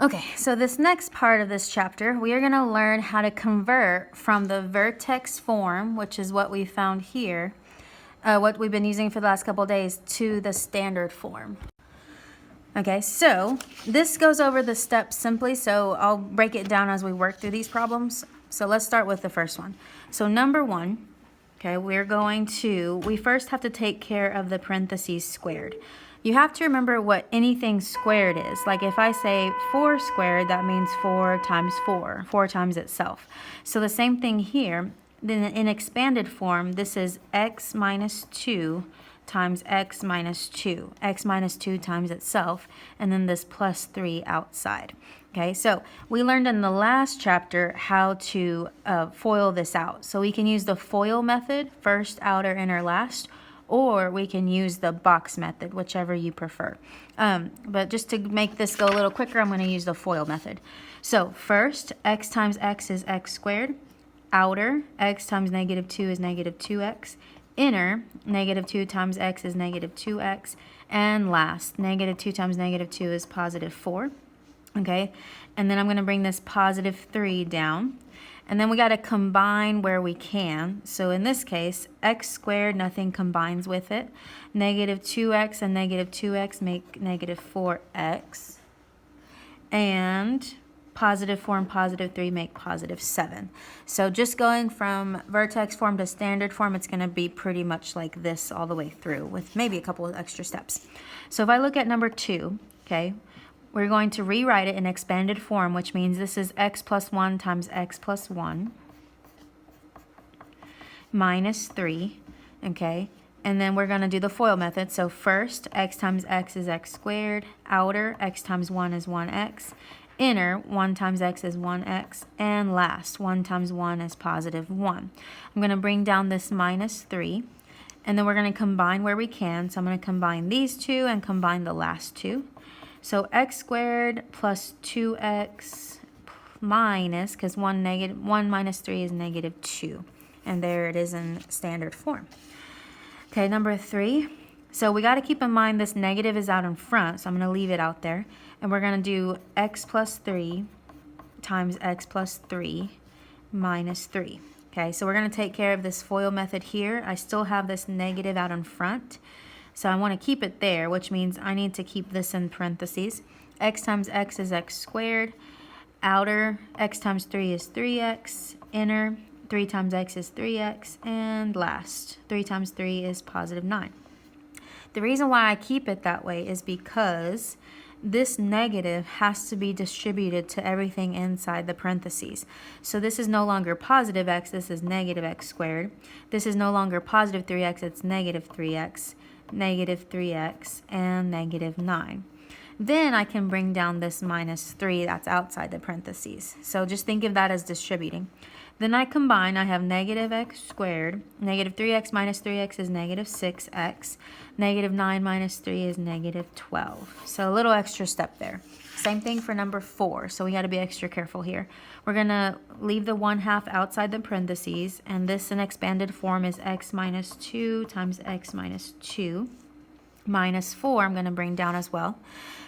Okay, so this next part of this chapter, we are going to learn how to convert from the vertex form, which is what we found here, what we've been using for the last couple of days, to the standard form. Okay, so this goes over the steps simply, so I'll break it down as we work through these problems. So let's start with the first one. So number one, okay, we first have to take care of the parentheses squared. You have to remember what anything squared is. Like if I say 4 squared, that means 4 times 4, 4 times itself. So the same thing here. Then in expanded form, this is x minus 2 times x minus 2. X minus 2 times itself, and then this plus 3 outside. Okay, so we learned in the last chapter how to FOIL this out. So we can use the FOIL method, first, outer, inner, last, or we can use the box method, whichever you prefer. But just to make this go a little quicker, I'm going to use the FOIL method. So first, x times x is x squared. Outer, x times negative 2 is negative 2x. Inner, negative 2 times x is negative 2x. And last, negative 2 times negative 2 is positive 4. Okay, and then I'm going to bring this positive 3 down. And then we got to combine where we can. So in this case, x squared, nothing combines with it. Negative 2x and negative 2x make negative 4x. And positive 4 and positive 3 make positive 7. So just going from vertex form to standard form, it's going to be pretty much like this all the way through with maybe a couple of extra steps. So if I look at number 2, okay, we're going to rewrite it in expanded form, which means this is x plus 1 times x plus 1 minus 3, okay? And then we're going to do the FOIL method. So first, x times x is x squared. Outer, x times 1 is 1x. Inner, 1 times x is 1x. And last, 1 times 1 is positive 1. I'm going to bring down this minus 3. And then we're going to combine where we can. So I'm going to combine these two and combine the last two. So x squared plus 2x minus, because 1 minus 3 is negative 2. And there it is in standard form. Okay, number 3. So we got to keep in mind this negative is out in front, so I'm going to leave it out there. And we're going to do x plus 3 times x plus 3 minus 3. Okay, so we're going to take care of this FOIL method here. I still have this negative out in front. So I want to keep it there, which means I need to keep this in parentheses. X times x is x squared. Outer, x times 3 is 3x. Inner, 3 times x is 3x. And last, 3 times 3 is positive 9. The reason why I keep it that way is because this negative has to be distributed to everything inside the parentheses. So this is no longer positive x, this is negative x squared. This is no longer positive 3x, it's negative 3x. Negative 3x, and negative 9. Then I can bring down this minus 3 that's outside the parentheses. So just think of that as distributing. Then I combine, I have negative x squared. Negative 3x minus 3x is negative 6x. Negative 9 minus 3 is negative 12. So a little extra step there. Same thing for number 4, so we got to be extra careful here. We're going to leave the 1/2 outside the parentheses, and this in expanded form is x minus 2 times x minus 2. Minus 4 I'm going to bring down as well.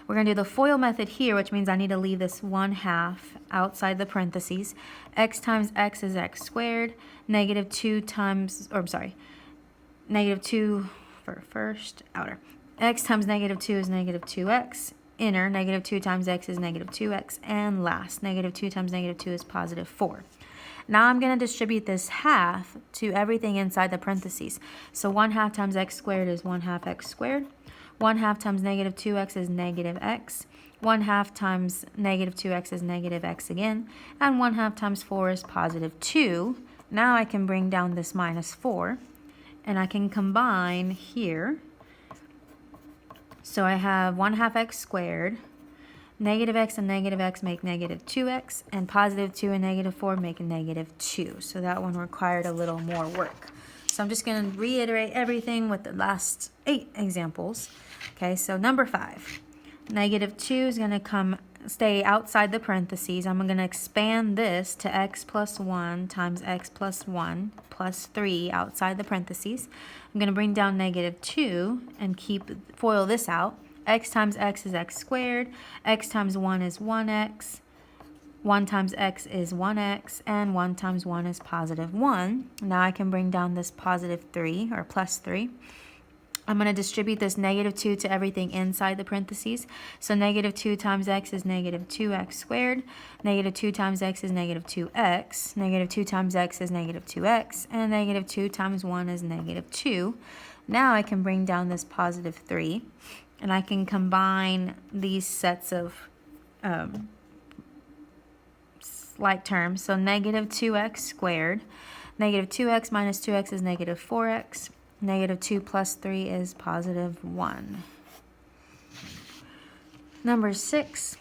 We're going to do the FOIL method here, which means I need to leave this 1/2 outside the parentheses. X times x is x squared. Negative 2 times, or I'm sorry, negative 2 for first, outer. X times negative 2 is negative 2x. Inner, negative 2 times x is negative 2x. And last, negative 2 times negative 2 is positive 4. Now I'm going to distribute this half to everything inside the parentheses. So 1/2 times x squared is 1/2 x squared. 1/2 times negative 2x is negative x. 1/2 times negative 2x is negative x again. And 1/2 times 4 is positive 2. Now I can bring down this minus 4. And I can combine here. So I have 1/2 x squared. Negative x and negative x make negative 2x, and positive 2 and negative 4 make negative 2. So that one required a little more work. So I'm just going to reiterate everything with the last 8 examples. Okay, so number 5. Negative 2 is going to stay outside the parentheses. I'm going to expand this to x plus 1 times x plus 1 plus 3 outside the parentheses. I'm going to bring down negative 2 and FOIL this out. x times x is x squared, x times 1 is 1x, 1 times x is 1x, and 1 times 1 is positive 1. Now I can bring down this positive 3, or plus 3. I'm going to distribute this negative 2 to everything inside the parentheses. So negative 2 times x is negative 2x squared. Negative 2 times x is negative 2x. Negative 2 times x is negative 2x. And negative 2 times 1 is negative 2. Now I can bring down this positive 3. And I can combine these sets of like terms. So negative 2x squared. Negative 2x minus 2x is negative 4x. Negative 2 plus 3 is positive 1. Number 6.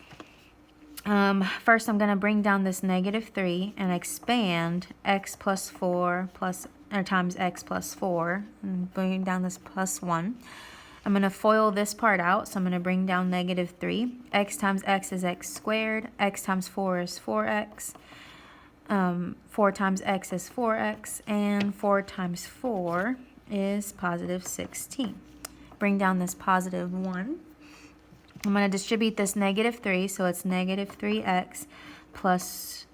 First, I'm going to bring down this negative 3 and expand x plus 4 plus, or times x plus 4, and bring down this plus 1. I'm going to FOIL this part out, so I'm going to bring down negative 3. X times x is x squared. X times 4 is 4x. 4 times x is 4x. And 4 times 4 is positive 16. Bring down this positive 1. I'm going to distribute this negative 3, so it's negative 3x plus,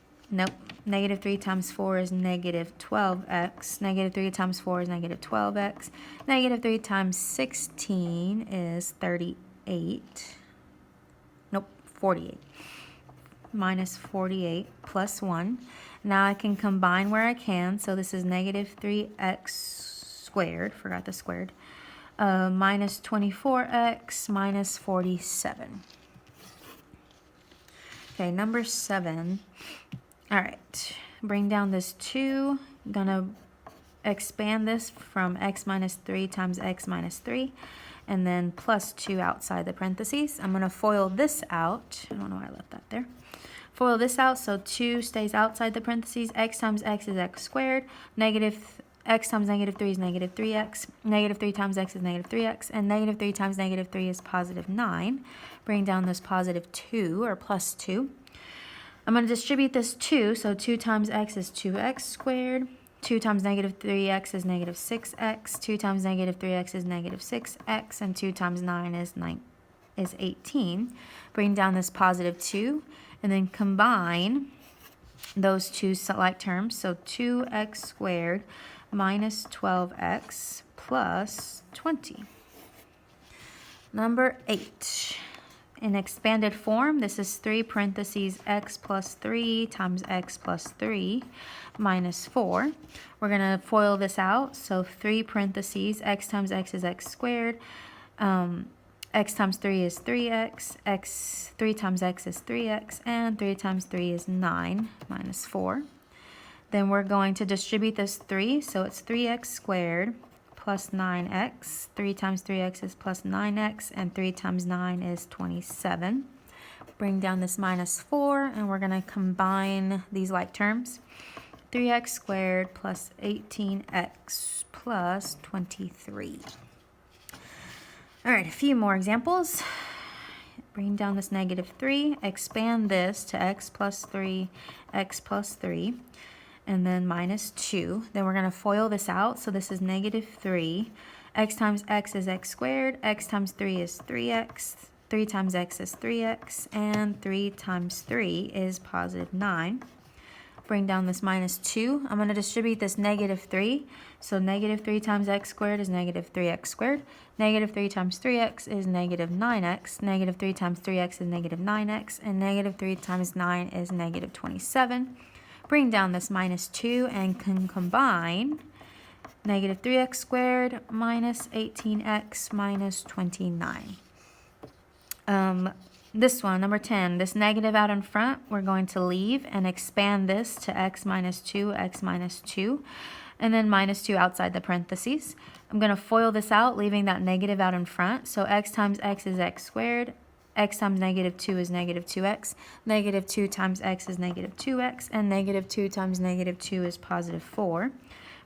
negative 3 times 4 is negative 12x. Negative 3 times 4 is negative 12x. Negative 3 times 16 is 38. 48. Minus 48 plus 1. Now I can combine where I can, so this is negative 3x squared, forgot the squared, minus 24x minus 47. Okay, number 7. All right, bring down this 2. I'm gonna expand this from x minus 3 times x minus 3, and then plus 2 outside the parentheses. I'm gonna FOIL this out. I don't know why I left that there. FOIL this out, so 2 stays outside the parentheses. X times x is x squared. Negative x times negative 3 is negative 3x. Negative 3 times x is negative 3x. And negative 3 times negative 3 is positive 9. Bring down this positive 2, or plus 2. I'm going to distribute this 2, so 2 times x is 2x squared. 2 times negative 3x is negative 6x. 2 times negative 3x is negative 6x. And 2 times 9 is 18. Bring down this positive 2, and then combine those two like terms. So 2x squared minus 12x plus 20. Number 8. In expanded form, this is 3 parentheses x plus 3 times x plus 3 minus 4. We're going to FOIL this out. So 3 parentheses, x times x is x squared. X times 3 is 3x. 3 times x is 3x. And 3 times 3 is 9 minus 4. Then we're going to distribute this 3, so it's 3x squared plus 9x. 3 times 3x is plus 9x, and 3 times 9 is 27. Bring down this minus 4, and we're going to combine these like terms. 3x squared plus 18x plus 23. All right, a few more examples. Bring down this negative 3, expand this to x plus 3, x plus 3. And then minus 2. Then we're going to FOIL this out. So this is negative 3. X times x is x squared. X times 3 is 3x. 3 times x is 3x. And 3 times 3 is positive 9. Bring down this minus 2. I'm going to distribute this negative 3. So negative 3 times x squared is negative 3x squared. Negative 3 times 3x is negative 9x. Negative 3 times 3x is negative 9x. And negative 3 times 9 is negative 27. Bring down this minus 2 and can combine negative 3x squared minus 18x minus 29. This one, number 10, this negative out in front, we're going to leave and expand this to x minus 2, x minus 2, and then minus 2 outside the parentheses. I'm going to FOIL this out, leaving that negative out in front. So x times x is x squared. X times negative 2 is negative 2x. Negative 2 times x is negative 2x. And negative 2 times negative 2 is positive 4.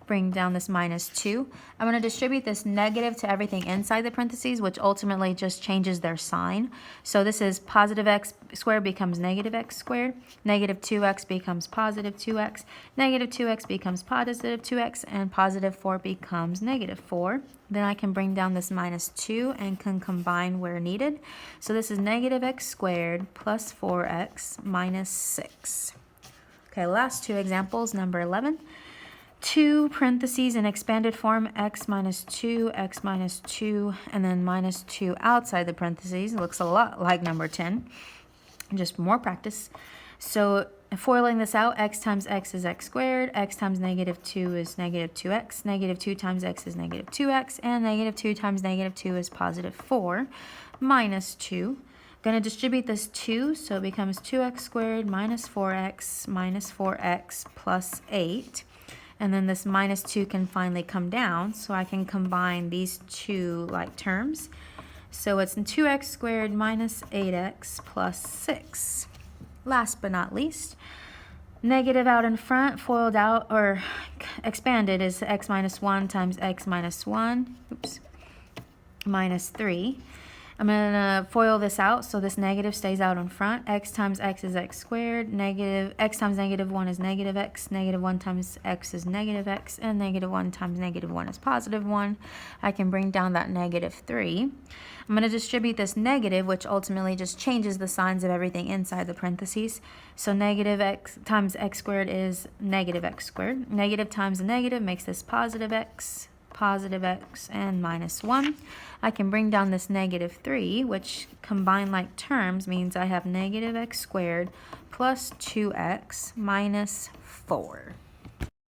bring down this minus 2. I'm going to distribute this negative to everything inside the parentheses, which ultimately just changes their sign. So this is positive x squared becomes negative x squared. Negative 2x becomes positive 2x. Negative 2x becomes positive 2x. And positive 4 becomes negative 4. Then I can bring down this minus 2 and can combine where needed. So this is negative x squared plus 4x minus 6. Okay, last two examples, number 11. 2 parentheses in expanded form, x minus 2, and then minus 2 outside the parentheses. It looks a lot like number 10, just more practice. So foiling this out, x times x is x squared, x times negative 2 is negative 2x, negative 2 times x is negative 2x, and negative 2 times negative 2 is positive 4, minus 2. Going to distribute this 2, so it becomes 2x squared minus 4x plus 8. And then this minus 2 can finally come down, so I can combine these two like terms. So it's 2x squared minus 8x plus 6. Last but not least, negative out in front, foiled out or expanded is x minus 1 times x minus 1, minus 3. I'm going to FOIL this out, so this negative stays out in front. X times x is x squared. Negative x times negative 1 is negative x. Negative 1 times x is negative x. And negative 1 times negative 1 is positive 1. I can bring down that negative 3. I'm going to distribute this negative, which ultimately just changes the signs of everything inside the parentheses. So negative x times x squared is negative x squared. Negative times a negative makes this positive x, and minus 1. I can bring down this negative 3, which combined like terms means I have negative x squared plus 2x minus 4.